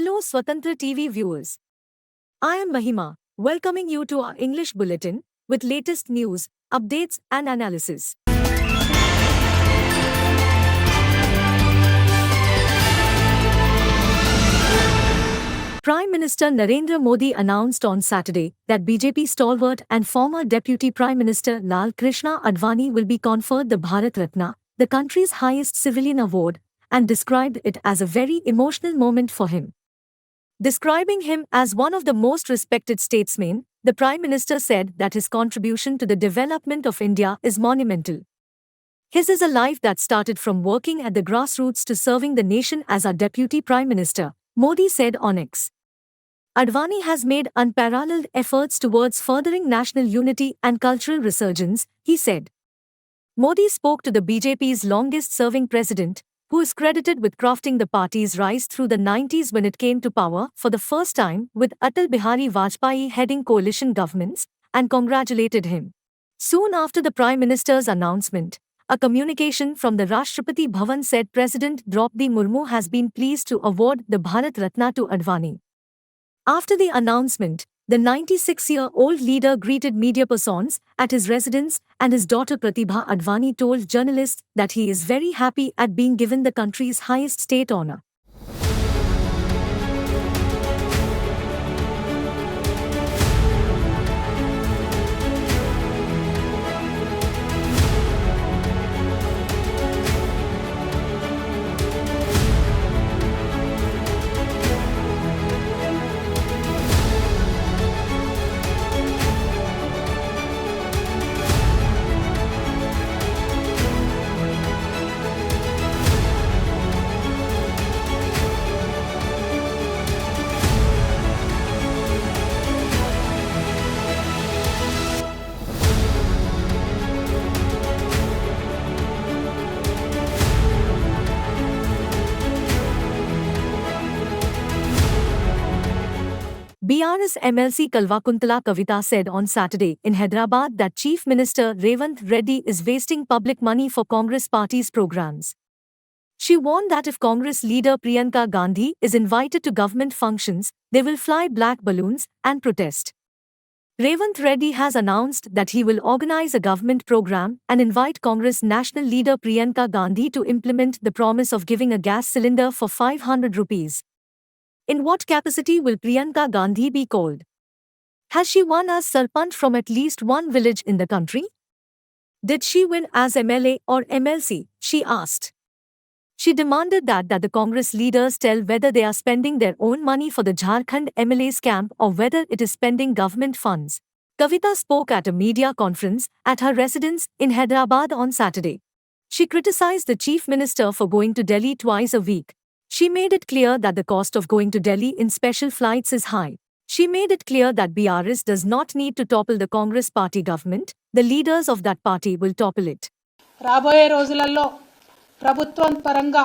Hello Swatantra TV viewers. I am Mahima, welcoming you to our English bulletin with latest news, updates and analysis. Prime Minister Narendra Modi announced on Saturday that BJP stalwart and former Deputy Prime Minister Lal Krishna Advani will be conferred the Bharat Ratna, the country's highest civilian award, and described it as a very emotional moment for him. Describing him as one of the most respected statesmen, the Prime Minister said that his contribution to the development of India is monumental. His is a life that started from working at the grassroots to serving the nation as our Deputy Prime Minister, Modi said on X. Advani has made unparalleled efforts towards furthering national unity and cultural resurgence, he said. Modi spoke to the BJP's longest-serving president, who is credited with crafting the party's rise through the 90s when it came to power for the first time with Atal Bihari Vajpayee heading coalition governments, and congratulated him. Soon after the Prime Minister's announcement, a communication from the Rashtrapati Bhavan said President Draupadi Murmu has been pleased to award the Bharat Ratna to Advani. After the announcement, the 96-year-old leader greeted media persons at his residence, and his daughter Pratibha Advani told journalists that he is very happy at being given the country's highest state honor. BRS MLC Kalvakuntala Kavita said on Saturday in Hyderabad that Chief Minister Revant Reddy is wasting public money for Congress party's programs. She warned that if Congress leader Priyanka Gandhi is invited to government functions, they will fly black balloons and protest. Revant Reddy has announced that he will organize a government program and invite Congress national leader Priyanka Gandhi to implement the promise of giving a gas cylinder for 500 rupees. In what capacity will Priyanka Gandhi be called? Has she won as Sarpanch from at least one village in the country? Did she win as MLA or MLC? She asked. She demanded that the Congress leaders tell whether they are spending their own money for the Jharkhand MLA's camp or whether it is spending government funds. Kavita spoke at a media conference at her residence in Hyderabad on Saturday. She criticized the Chief Minister for going to Delhi twice a week. She made it clear that the cost of going to Delhi in special flights is high. She made it clear that BRS does not need to topple the Congress party government. The leaders of that party will topple it. రాబోయే రోజులలో ప్రభుత్వం పరంగా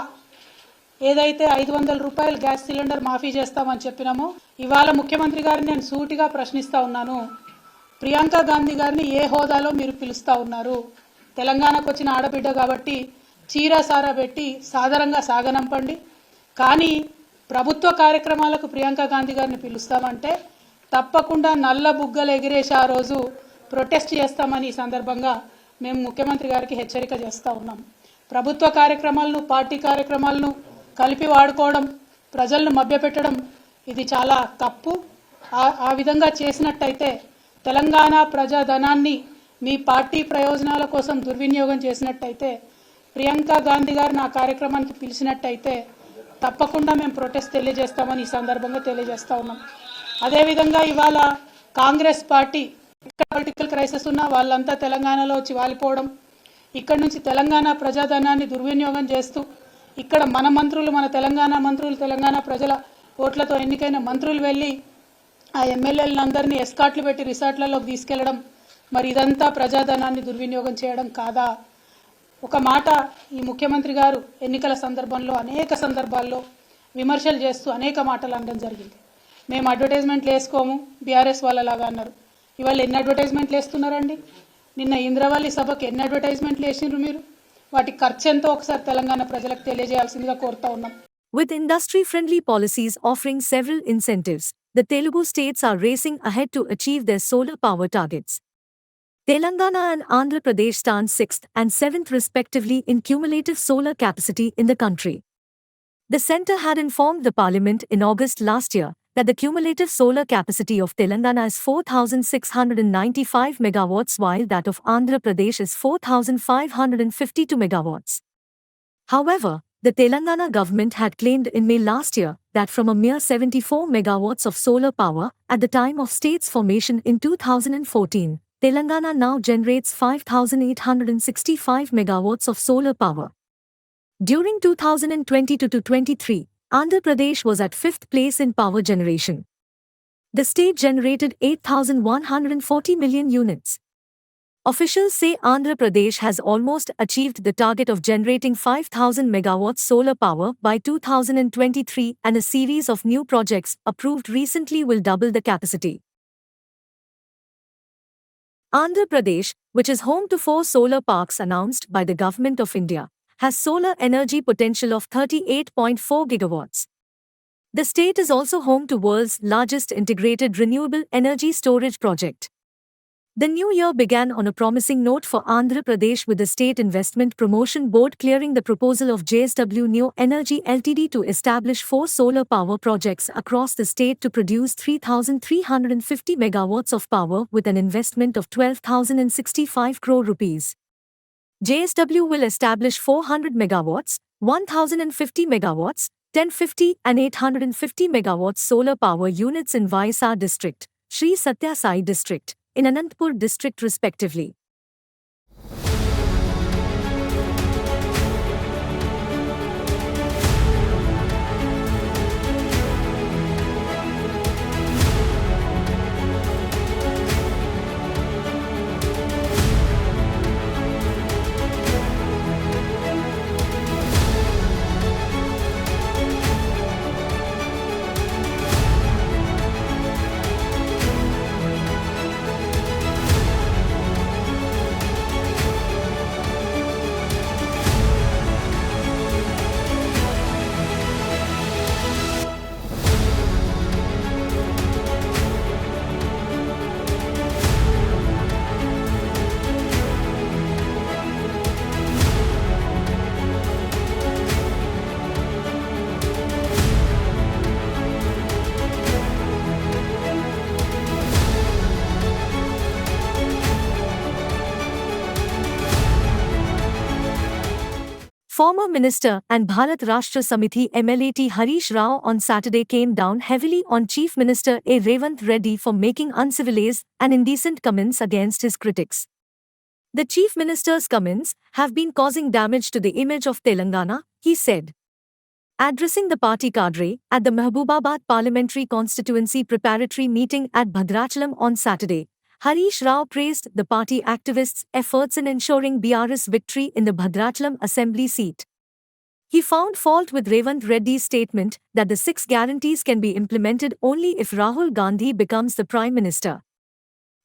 ఏదైతే 500 రూపాయల gas cylinder మాఫీ చేస్తామని చెప్పినామో ఇవాళ ముఖ్యమంత్రి గారిని నేను సూటిగా ప్రశ్నిస్తా ఉన్నాను. ప్రియాంక గాంధీ గారిని ఏ హోదాలో మీరు పిలుస్తా ఉన్నారు? తెలంగాణకు వచ్చిన ఆడబిడ్డ కాబట్టి చీర సారా పెట్టి సాదరంగా సాగనంపండి. కానీ ప్రభుత్వ కార్యక్రమాలకు ప్రియాంక గాంధీ గారిని పిలుస్తామంటే తప్పకుండా నల్ల బుగ్గలు ఎగిరేసి ఆ రోజు ప్రొటెస్ట్ చేస్తామని ఈ సందర్భంగా మేము ముఖ్యమంత్రి గారికి హెచ్చరిక చేస్తూ ఉన్నాం. ప్రభుత్వ కార్యక్రమాలను పార్టీ కార్యక్రమాలను కలిపి వాడుకోవడం, ప్రజలను మభ్యపెట్టడం ఇది చాలా తప్పు. ఆ విధంగా చేసినట్టయితే తెలంగాణ ప్రజాధనాన్ని మీ పార్టీ ప్రయోజనాల కోసం దుర్వినియోగం చేసినట్టయితే ప్రియాంక గాంధీ గారిని ఆ కార్యక్రమానికి పిలిచినట్టయితే తప్పకుండా మేము ప్రొటెస్ట్ తెలియజేస్తామని ఈ సందర్భంగా తెలియజేస్తా ఉన్నాం. అదేవిధంగా ఇవాళ కాంగ్రెస్ పార్టీ పొలిటికల్ క్రైసిస్ ఉన్న వాళ్ళంతా తెలంగాణలో వచ్చి వాలిపోవడం, ఇక్కడ నుంచి తెలంగాణ ప్రజాధనాన్ని దుర్వినియోగం చేస్తూ ఇక్కడ మన మంత్రులు, మన తెలంగాణ మంత్రులు, తెలంగాణ ప్రజల ఓట్లతో ఎన్నికైన మంత్రులు వెళ్ళి ఆ ఎమ్మెల్యేలందరినీ ఎస్కాట్లు పెట్టి రిసార్ట్లలోకి తీసుకెళ్లడం, మరి ఇదంతా ప్రజాధనాన్ని దుర్వినియోగం చేయడం కాదా? ఒక మాట ఈ ముఖ్యమంత్రి గారు ఎన్నికల సందర్భంలో అనేక సందర్భాల్లో విమర్శలు చేస్తూ అనేక మాటలు అనడం జరిగింది. మేము అడ్వర్టైజ్మెంట్లు వేసుకోము బీఆర్ఎస్ వాళ్ళలాగా అన్నారు. ఇవాళ ఎన్ని అడ్వర్టైజ్మెంట్లు వేస్తున్నారండి? నిన్న ఇంద్రవల్లి సభకు ఎన్ని అడ్వర్టైజ్మెంట్లు వేసినారు మీరు? వాటి ఖర్చు ఎంతో ఒకసారి తెలంగాణ ప్రజలకు తెలియజేయాల్సిందిగా కోరుతా ఉన్నాం. With industry-friendly policies offering several incentives, the Telugu states are racing ahead to achieve their solar power targets. Telangana and Andhra Pradesh stand 6th and 7th respectively in cumulative solar capacity in the country. The centre had informed the Parliament in August last year that the cumulative solar capacity of Telangana is 4,695 megawatts while that of Andhra Pradesh is 4,552 megawatts. However, the Telangana government had claimed in May last year that from a mere 74 megawatts of solar power at the time of state's formation in 2014, Telangana now generates 5,865 megawatts of solar power. During 2022-23, Andhra Pradesh was at 5th place in power generation. The state generated 8,140 million units. Officials say Andhra Pradesh has almost achieved the target of generating 5,000 megawatts solar power by 2023 and a series of new projects approved recently will double the capacity. Andhra Pradesh, which is home to 4 solar parks announced by the Government of India, has solar energy potential of 38.4 gigawatts. The state is also home to world's largest integrated renewable energy storage project. The new year began on a promising note for Andhra Pradesh with the State Investment Promotion Board clearing the proposal of JSW Neo Energy Ltd to establish 4 solar power projects across the state to produce 3,350 megawatts of power with an investment of 12,065 crore rupees. JSW will establish 400 megawatts, 1,050 megawatts, 1050 and 850 megawatts solar power units in Vaisar district, Sri Satya Sai district, in Anantapur district respectively. Former Minister and Bharat Rashtra Samiti MLAT Harish Rao on Saturday came down heavily on Chief Minister A. Revanth Reddy for making uncivilized and indecent comments against his critics. The Chief Minister's comments have been causing damage to the image of Telangana, he said. Addressing the party cadre at the Mahbubabad Parliamentary Constituency preparatory meeting at Bhadrachalam on Saturday, Harish Rao praised the party activists' efforts in ensuring BRS victory in the Bhadrachalam assembly seat. He found fault with Revanth Reddy's statement that the 6 guarantees can be implemented only if Rahul Gandhi becomes the Prime Minister.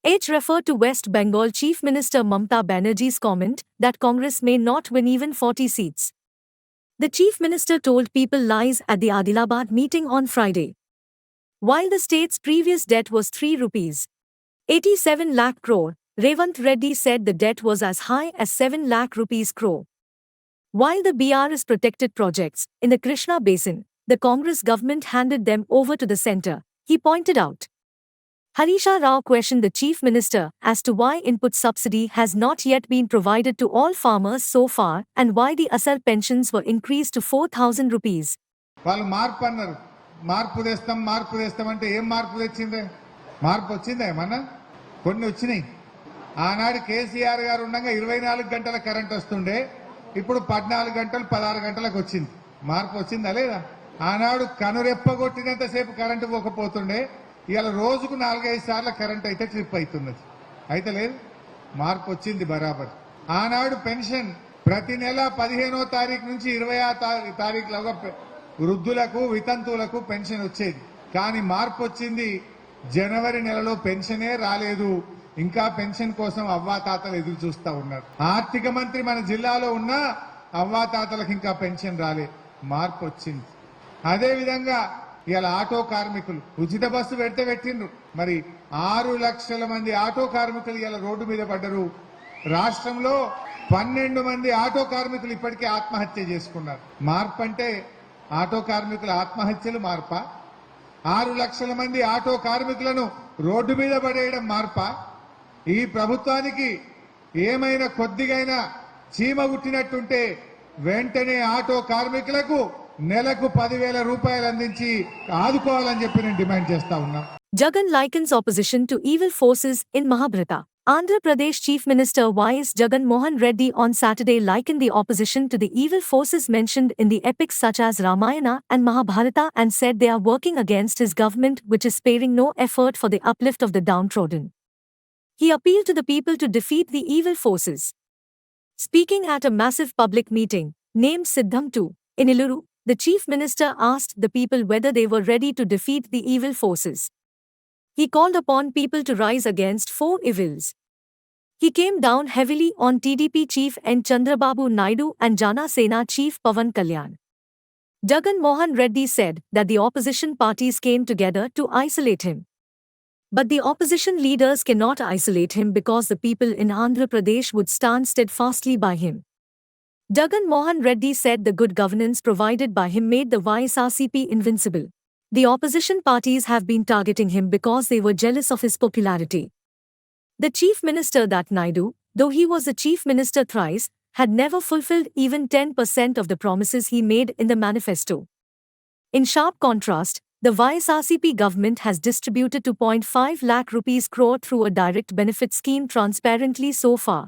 H referred to West Bengal Chief Minister Mamta Banerjee's comment that Congress may not win even 40 seats. The Chief Minister told people lies at the Adilabad meeting on Friday. While the state's previous debt was ₹87 lakh crore, Revanth Reddy said the debt was as high as 7 lakh rupees crore. While the BRS protected projects in the Krishna Basin, the Congress government handed them over to the centre, he pointed out. Harisha Rao questioned the Chief Minister as to why input subsidy has not yet been provided to all farmers so far and why the Asar pensions were increased to 4,000 rupees. వాళ్ళు మార్పు అన్నారు. మార్పు తెస్తాం అంటే ఏం మార్పు తెచ్చిందే? మార్పు వచ్చిందా ఏమన్నా? కొన్ని వచ్చినాయి. ఆనాడు కేసీఆర్ గారు ఉండగా 24 గంటల కరెంట్ వస్తుండే, ఇప్పుడు 14 గంటలు 16 గంటలకు వచ్చింది. మార్పు వచ్చిందా లేదా? ఆనాడు కనురెప్పగొట్టినంత సేపు కరెంటు పోకపోతుండే, ఇవాళ రోజుకు 4-5 సార్లు కరెంట్ అయితే ట్రిప్ అవుతున్నది. అయితే లేదు, మార్పు వచ్చింది బరాబర్. ఆనాడు పెన్షన్ ప్రతి నెల 15వ తారీఖు నుంచి 20వ తారీఖులోగా వృద్ధులకు వితంతువులకు పెన్షన్ వచ్చేది. కానీ మార్పు వచ్చింది, జనవరి నెలలో పెన్షనే రాలేదు. ఇంకా పెన్షన్ కోసం అవ్వాతాతలు ఎదురు చూస్తా ఉన్నారు. ఆర్థిక మంత్రి మన జిల్లాలో ఉన్న అవ్వాతాతలకు ఇంకా పెన్షన్ రాలే. మార్పు వచ్చింది. అదేవిధంగా ఇలా ఆటో కార్మికులు ఉచిత బస్సు పెడితే పెట్టిండ్రు. మరి 6 లక్షల మంది ఆటో కార్మికులు ఇలా రోడ్డు మీద పడ్డరు. రాష్ట్రంలో 12 మంది ఆటో కార్మికులు ఇప్పటికే ఆత్మహత్య చేసుకున్నారు. మార్పు అంటే ఆటో కార్మికుల ఆత్మహత్యలు మార్పా? 6 లక్షల మంది ఆటో కార్మికులను రోడ్డు మీద పడేయడం మార్పా? ఈ ప్రభుత్వానికి ఏమైనా కొద్దిగైనా చీమ గుట్టినట్టుంటే వెంటనే ఆటో కార్మికులకు నెలకు 10,000 రూపాయలు అందించి ఆదుకోవాలని చెప్పి నేను డిమాండ్ చేస్తా ఉన్నా. Jagan likens opposition to evil forces in Mahabharata. Andhra Pradesh Chief Minister Y.S. Jagan Mohan Reddy on Saturday likened the opposition to the evil forces mentioned in the epics such as Ramayana and Mahabharata and said they are working against his government which is sparing no effort for the uplift of the downtrodden. He appealed to the people to defeat the evil forces. Speaking at a massive public meeting, named Siddham 2, in Illuru, the Chief Minister asked the people whether they were ready to defeat the evil forces. He called upon people to rise against 4 evils. He came down heavily on TDP Chief N. Chandrababu Naidu and Jana Sena Chief Pawan Kalyan. Jagan Mohan Reddy said that the opposition parties came together to isolate him. But the opposition leaders cannot isolate him because the people in Andhra Pradesh would stand steadfastly by him. Jagan Mohan Reddy said the good governance provided by him made the YSRCP invincible. The opposition parties have been targeting him because they were jealous of his popularity. The Chief Minister that Naidu, though he was the Chief Minister thrice, had never fulfilled even 10% of the promises he made in the manifesto. In sharp contrast, the YSRCP government has distributed 2.5 lakh rupees crore through a direct benefit scheme transparently so far.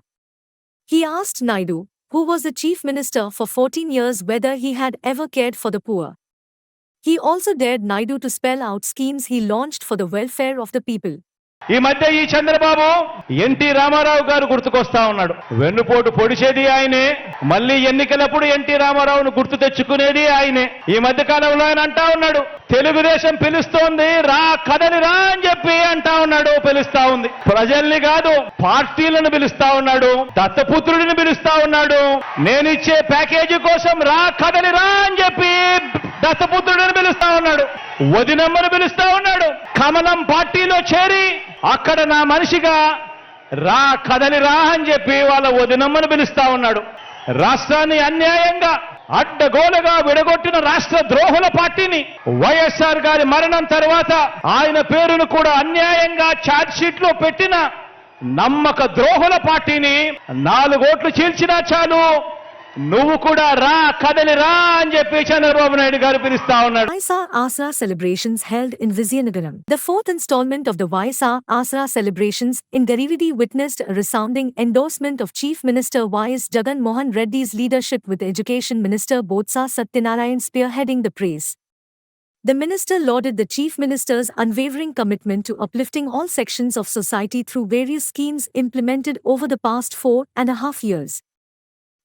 He asked Naidu, who was the Chief Minister for 14 years, whether he had ever cared for the poor. He also dared Naidu to spell out schemes he launched for the welfare of the people. ఈ మధ్య ఈ Chandrababu NT Ramarao గారు గుర్తుకొస్తా ఉన్నాడు. వెన్నుపోటు పొడిచేది ఆయనే, మళ్ళీ ఎన్నికలప్పుడు NT రామారావును గుర్తు తెచ్చుకునేది ఆయనే. ఈ మధ్య కాలంలో ఆయన అంటా ఉన్నాడు, తెలుగుదేశం పిలుస్తోంది రా కదలి రా అని చెప్పి అంటా ఉన్నాడు. పిలుస్తా ఉంది, ప్రజల్ని కాదు పార్టీలను పిలుస్తా ఉన్నాడు, దత్తపుత్రుడిని పిలుస్తా ఉన్నాడు. నేనిచ్చే ప్యాకేజీ కోసం రా కదలి రా అని చెప్పి దత్తపుత్రుడిని పిలుస్తా ఉన్నాడు, వదినమ్మను పిలుస్తా ఉన్నాడు. కమలం పార్టీలో చేరి అక్కడ నా మనిషిగా రా కదలి రా అని చెప్పి వాళ్ళ వదినమ్మను పిలుస్తా ఉన్నాడు. రాష్ట్రాన్ని అన్యాయంగా అడ్డగోలుగా విడగొట్టిన రాష్ట్ర ద్రోహుల పార్టీని, వైఎస్ఆర్ గారి మరణం తర్వాత ఆయన పేరును కూడా అన్యాయంగా ఛార్జ్ షీట్ లో పెట్టిన నమ్మక ద్రోహుల పార్టీని 4 ఓట్లు చీల్చినా చాలు నువ్వు కూడా రా కదలి రా అని చెప్పి చంద్రబాబు నాయుడు గారు పిలుస్తా ఉన్నాడు. YSR Asra celebrations held in Vizianagaram. The 4th installment of the YSR Asra celebrations in Garividi witnessed a resounding endorsement of Chief Minister Y.S. Jagan Mohan Reddy's leadership, with Education Minister Botsa Satyanarayan spearheading the praise. The minister lauded the Chief Minister's unwavering commitment to uplifting all sections of society through various schemes implemented over the past 4.5 years.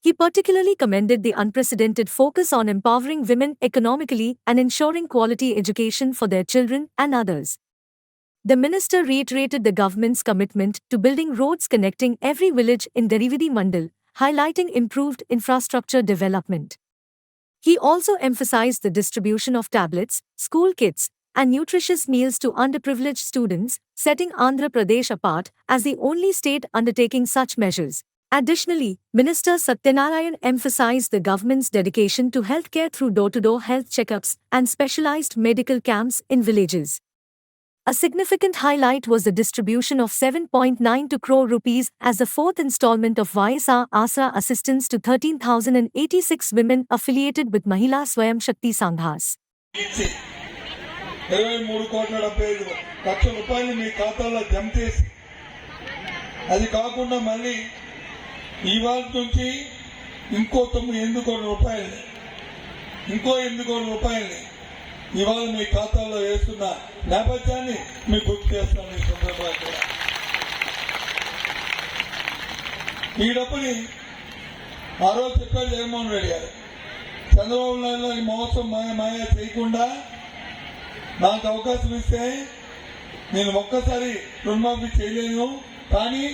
He particularly commended the unprecedented focus on empowering women economically and ensuring quality education for their children and others. The minister reiterated the government's commitment to building roads connecting every village in Garividi Mandal, highlighting improved infrastructure development. He also emphasized the distribution of tablets, school kits, and nutritious meals to underprivileged students, setting Andhra Pradesh apart as the only state undertaking such measures. Additionally, Minister Satyanarayan emphasized the government's dedication to healthcare through door-to-door health checkups and specialized medical camps in villages. A significant highlight was the distribution of 7.92 crore rupees as the 4th installment of YSR Asra assistance to 13,086 women affiliated with Mahila Swayam Shakti Sanghas. 23 కోట్ల 75 లక్షల రూపాయలు మీ ఖాతాలో జమ చేసి, అది కాకుండా మళ్ళీ ఇవాళ నుంచి ఇంకో 8 కోట్ల రూపాయలని ఇవాళ మీ ఖాతాలో వేస్తున్న నేపథ్యాన్ని మీకు గుర్తు చేస్తాను. ఈ సందర్భంగా ఈ డబ్బుని ఆ రోజు చెప్పారు జగన్మోహన్ రెడ్డి గారు, చంద్రబాబు నాయుడు గారి మహోత్సవం మాయా చేయకుండా నాకు అవకాశం ఇస్తే నేను ఒక్కసారి రుణమాఫీ చేయలేను, కానీ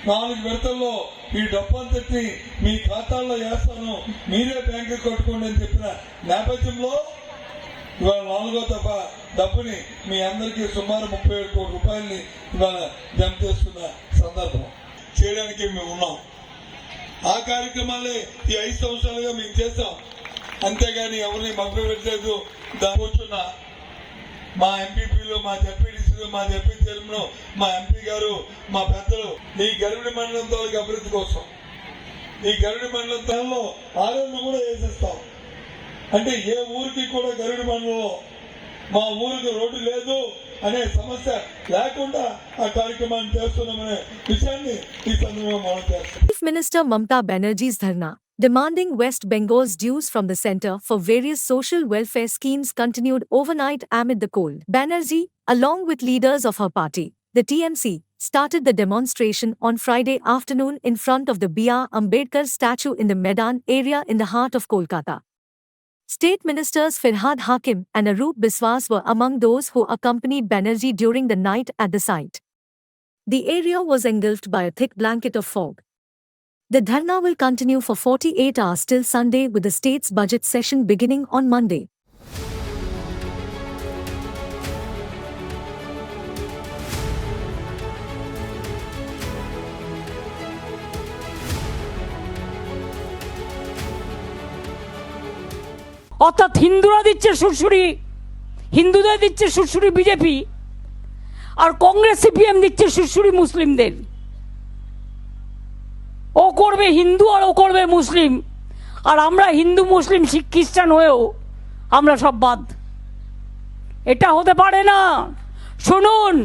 4 విడతల్లో ఈ డబ్బంతటి మీ ఖాతాల్లో వేస్తాను, మీరే బ్యాంకు కట్టుకోండి అని చెప్పిన నేపథ్యంలో ఇవాళ 4వ దఫ డబ్బుని మీ అందరికీ సుమారు 37 కోట్ల రూపాయలని ఇవాళ జమ చేస్తున్న సందర్భం చేయడానికి మేము ఉన్నాం. ఆ కార్యక్రమాలే ఈ 5 సంవత్సరాలుగా మేము చేస్తాం. అంతేగాని ఎవరిని మభ్యపెట్టలేదు. దాని కూర్చున్న మా ఎంపీపీలు, మా జడ్పీటీసీలు, మా జడ్పీ చైర్మన్, మా ఎంపీ గారు, మా పెద్దలు ఈ గరిబడి మండలం తాలూకు అభివృద్ధి కోసం ఈ గరిబడి మండలం తాలలో ఆరోగ్యం కూడా వేసేస్తాం. అంటే ఏ ఊరికి కూడా గరిబడి మండలంలో మా ఊరికి రోడ్డు లేదు అనే సమస్య లేకుండా ఆ కార్యక్రమాన్ని చేస్తున్నామనే విషయాన్ని ఈ సందర్భంగా మనం చేస్తాం. Chief Minister Mamata Banerjee's dharna, demanding West Bengal's dues from the centre for various social welfare schemes continued overnight amid the cold. Banerjee, along with leaders of her party, the TMC, started the demonstration on Friday afternoon in front of the B.R. Ambedkar statue in the Maidan area in the heart of Kolkata. State Ministers Firhad Hakim and Arup Biswas were among those who accompanied Banerjee during the night at the site. The area was engulfed by a thick blanket of fog. The dharna will continue for 48 hours till Sunday with the state's budget session beginning on Monday. অর্থাৎ হিন্দুরা দিচ্ছে সুরসুরি, হিন্দুদের দিচ্ছে সুরসুরি BJP, আর Congress CPM দিচ্ছে সুরসুরি মুসলিমদের। ও করবে হিন্দু আর ও করবে মুসলিম, আর আমরা হিন্দু মুসলিম শিখ খ্রিস্টান হয়েও আমরা সব বাদ। এটা হতে পারে না। শুনুন,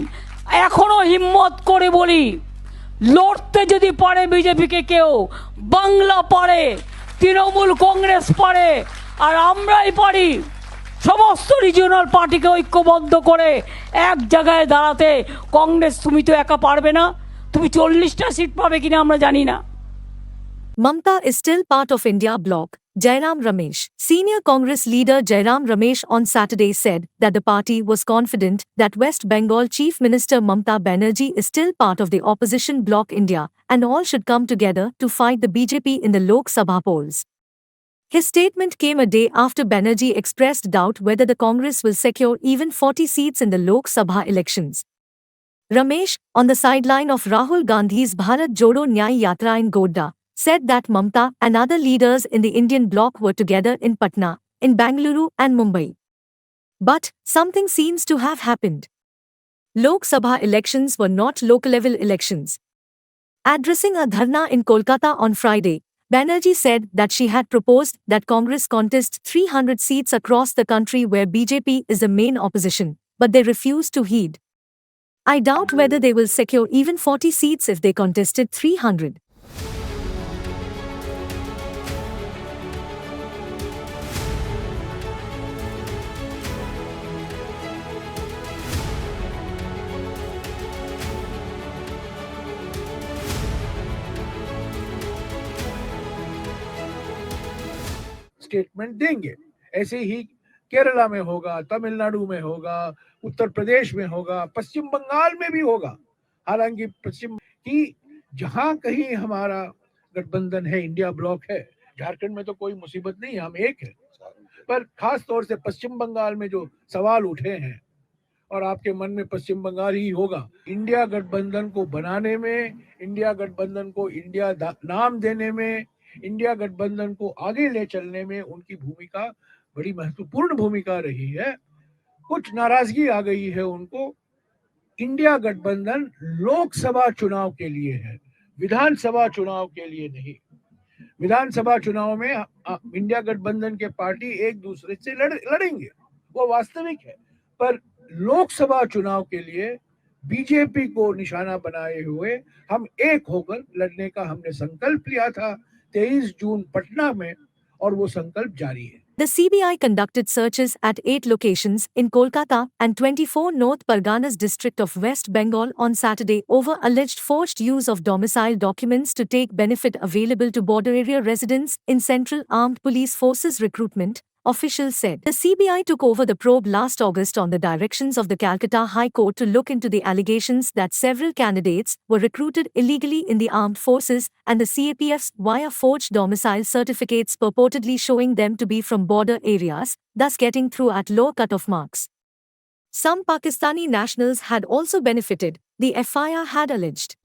এখনো হিম্মত করে বলি, লড়তে যদি পারে বিজেপিকে কেউ, বাংলা পারে, তৃণমূল কংগ্রেস পারে, আর আমরাই পারি সমস্ত রিজিওনাল পার্টিকে ঐক্যবদ্ধ করে এক জায়গায় দাঁড়াতে। কংগ্রেস তুমি তো একা পারবে না, তুমি 40টা সিট পাবে কিনা আমরা জানি না। Mamata is still part of India bloc, Jairam Ramesh. Senior Congress leader Jairam Ramesh on Saturday said that the party was confident that West Bengal Chief Minister Mamata Banerjee is still part of the opposition bloc India and all should come together to fight the BJP in the Lok Sabha polls. His statement came a day after Banerjee expressed doubt whether the Congress will secure even 40 seats in the Lok Sabha elections. Ramesh, on the sideline of Rahul Gandhi's Bharat Jodo Nyay Yatra in Godda, said that Mamata and other leaders in the Indian bloc were together in Patna, in Bangalore and Mumbai. But something seems to have happened. Lok Sabha elections were not local-level elections. Addressing a dharna in Kolkata on Friday, Banerjee said that she had proposed that Congress contest 300 seats across the country where BJP is the main opposition, but they refused to heed. I doubt whether they will secure even 40 seats if they contested 300. Statement देंगे। ऐसे ही केरला में होगा, तमिलनाडु में होगा, उत्तर प्रदेश में होगा, पश्चिम बंगाल में भी होगा। हालांकि पश्चिम की जहां कहीं हमारा गठबंधन है, इंडिया ब्लॉक है, झारखंड में तो कोई मुसीबत नहीं, हम एक है, पर खास तौर से पश्चिम बंगाल में जो सवाल उठे हैं और आपके मन में पश्चिम बंगाल ही होगा, इंडिया गठबंधन को बनाने में, इंडिया गठबंधन को इंडिया नाम देने में, इंडिया गठबंधन को आगे ले चलने में उनकी भूमिका बड़ी महत्वपूर्ण भूमिका रही है। कुछ नाराजगी आ गई है उनको। इंडिया गठबंधन लोकसभा चुनाव के लिए है, विधानसभा चुनाव के लिए नहीं। विधानसभा चुनाव में इंडिया गठबंधन के पार्टी एक दूसरे से लड़ेंगे, वो वास्तविक है, पर लोकसभा चुनाव के लिए बीजेपी को निशाना बनाए हुए हम एक होकर लड़ने का हमने संकल्प लिया था 23 जून पटना में, और वो संकल्प जारी है। The CBI conducted searches at 8 locations in Kolkata and 24 North Parganas district of West Bengal on Saturday over alleged forged use of domicile documents to take benefit available to border area residents in Central Armed Police Forces recruitment, officials said. The CBI took over the probe last August on the directions of the Calcutta High Court to look into the allegations that several candidates were recruited illegally in the armed forces and the CAPFs via forged domicile certificates purportedly showing them to be from border areas, thus getting through at low cut-off marks. Some Pakistani nationals had also benefited, the FIR had alleged.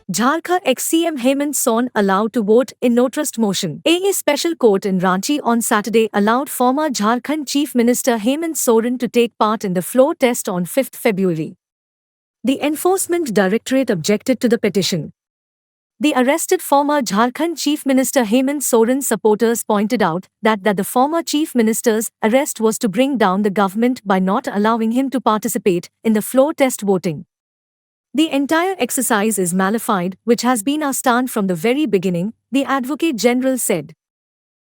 Jharkhand ex-CM Hemant Soren allowed to vote in no trust motion. A special court in Ranchi on Saturday allowed former Jharkhand Chief Minister Hemant Soren to take part in the floor test on 5th February. The Enforcement Directorate objected to the petition. The arrested former Jharkhand Chief Minister Hemant Soren's supporters pointed out that the former Chief Minister's arrest was to bring down the government by not allowing him to participate in the floor test voting. The entire exercise is malified, which has been our stand from the very beginning, the Advocate General said.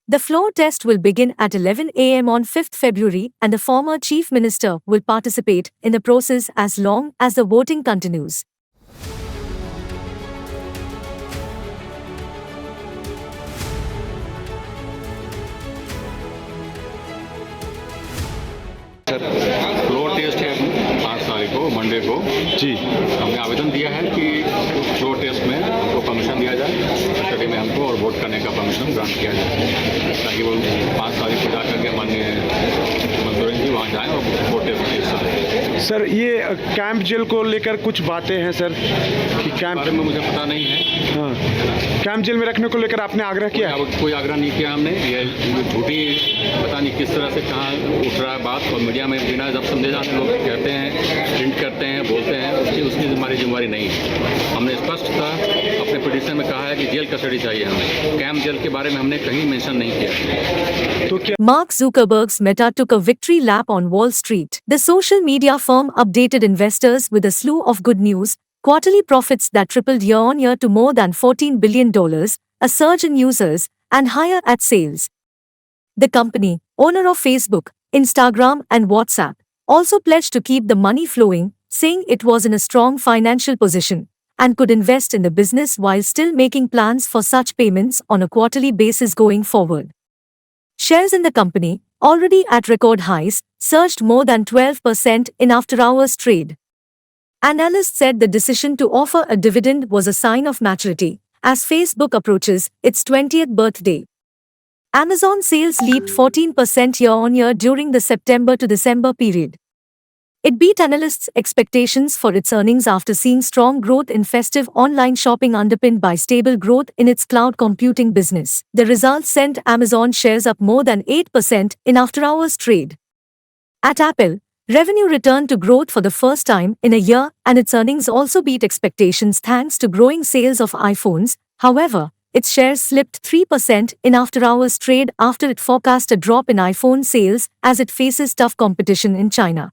The floor test will begin at 11 a.m. on 5th February and the former Chief Minister will participate in the process as long as the voting continues. Floor test है 5 तारीख को Monday को जी हमने आवेदन दिया है कि floor test में हमको परमिशन दिया जाए कस्टडी में हमको और वोट करने का परमिशन ग्रांट किया जाए ताकि वो 5 तारीख को जाकर के माननीय मंजूरी जी वहाँ जाएँ और वोट टेस्ट में हिस्सा लें। सर ये कैंप जेल को लेकर कुछ बातें हैं सर कि कैंप बारे में मुझे पता नहीं है। हाँ कैंप जेल में रखने को लेकर आपने आग्रह किया है? कोई आग्रह नहीं किया हमने, ये झूठी पता नहीं किस तरह से कहाँ उठ रहा है बात और मीडिया में बिना जब संदेश आने लोग कहते हैं, प्रिंट करते हैं, बोलते हैं, उसकी हमारी जिम्मेवारी नहीं है। हमने स्पष्टता अपने पिटीशन में कहा है कि जेल कस्टडी चाहिए हमें, कैंप जेल के बारे में हमने कहीं मेंशन नहीं किया। तो क्या Mark Zuckerberg's Meta took a victory lap on Wall Street. The social media firm updated investors with a slew of good news, quarterly profits that tripled year-on-year to more than $14 billion, a surge in users, and higher ad sales. The company, owner of Facebook, Instagram and WhatsApp, also pledged to keep the money flowing, saying it was in a strong financial position and could invest in the business while still making plans for such payments on a quarterly basis going forward. Shares in the company, already at record highs, surged more than 12% in after-hours trade. Analysts said the decision to offer a dividend was a sign of maturity, as Facebook approaches its 20th birthday. Amazon sales leaped 14% year-on-year during the September to December period. It beat analysts' expectations for its earnings after seeing strong growth in festive online shopping underpinned by stable growth in its cloud computing business. The results sent Amazon shares up more than 8% in after-hours trade. At Apple, revenue returned to growth for the first time in a year and its earnings also beat expectations thanks to growing sales of iPhones. However, its shares slipped 3% in after-hours trade after it forecast a drop in iPhone sales as it faces tough competition in China.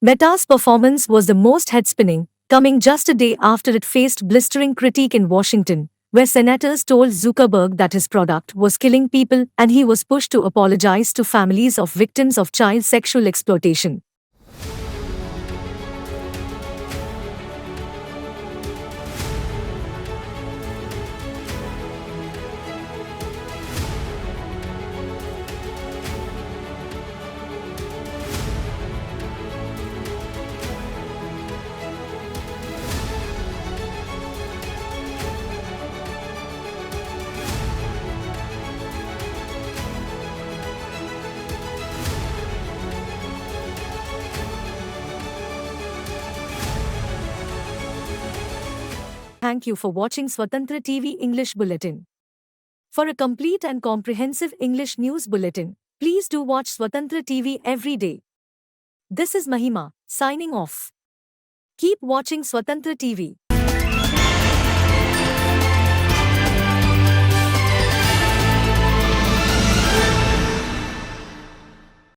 Meta's performance was the most head-spinning, coming just a day after it faced blistering critique in Washington, where senators told Zuckerberg that his product was killing people and he was pushed to apologize to families of victims of child sexual exploitation. Thank you for watching Swatantra TV English Bulletin. For a complete and comprehensive English news bulletin, please do watch Swatantra TV every day. This is Mahima, signing off. Keep watching Swatantra TV.